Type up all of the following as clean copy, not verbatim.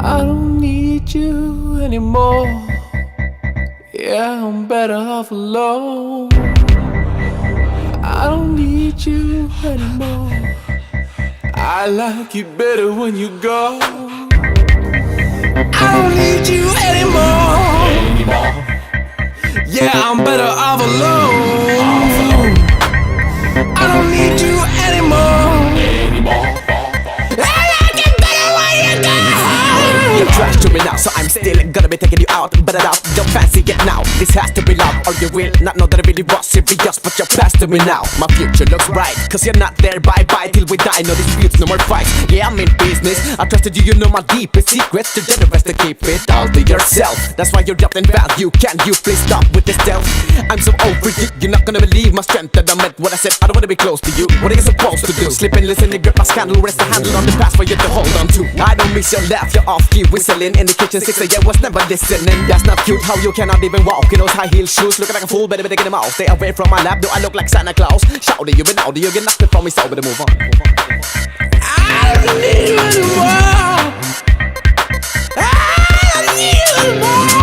I don't need you anymore. Yeah, I'm better off alone. I don't need you anymore. I like it better when you go. I don't need you anymore. Yeah, I'm better off alone. I don't need you anymore. I like it better when you go. You're trash to me now, so I'm still gonna be taking you out. But out, don't fancy it now. This has to be loud, or you will not know that I really was serious. But you're past to me now. My future looks bright, cause you're not there. Bye-bye till we die. No disputes, no more fights. Yeah, I'm in business. I trusted you, you know my deepest secrets. Too generous to keep it all to yourself. That's why you're dropped in value. Can you please stop with this stealth? I'm so over you, you're not gonna believe my strength. That I meant what I said, I don't wanna be close to you. What are you supposed to do? Slip and listen and grip my scandal. Rest the handle on the past for you to hold on to. I don't miss your laugh, you're off-key whistling in the kitchen 6 a.m. was never listening. That's not cute, how you cannot even walk in those high heel shoes. Looking like a fool, better get him out. Stay away from my lap, do I look like Santa Claus? Shout it, you been out, you get nothing from me, so better move on. I don't need you anymore. I don't need you anymore.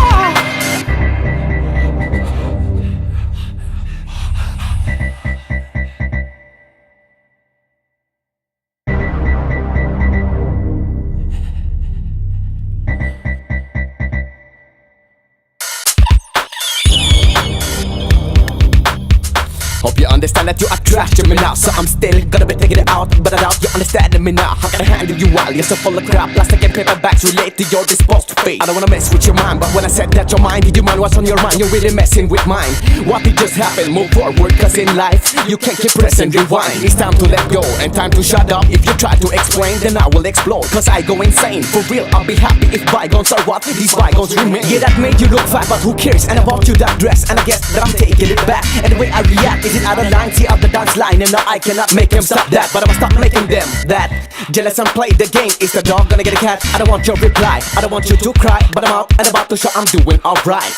Hope you understand that you are trash to me now. So I'm still gonna be taking it out. But I doubt you understanding me now. How can I handle you while you're so full of crap? Plastic and paper bags relate to your disposed fate. I don't wanna mess with your mind, but when I said that your mind, did you mind what's on your mind? You're really messing with mine. What did just happen? Move forward, cause in life you can't keep pressing rewind. It's time to let go and time to shut up. If you try to explain, then I will explode, cause I go insane. For real, I'll be happy if bygones are what these bygones remain. Yeah, that made you look fat, but who cares? And I bought you that dress, and I guess that I'm taking it back. And the way I react, is it out of line? See out the dance line, and now I cannot make him stop that. But I'ma stop making them that jealous and play the game. Is the dog gonna get a cat? I don't want your reply, I don't want you to cry. But I'm out and about to show I'm doing alright.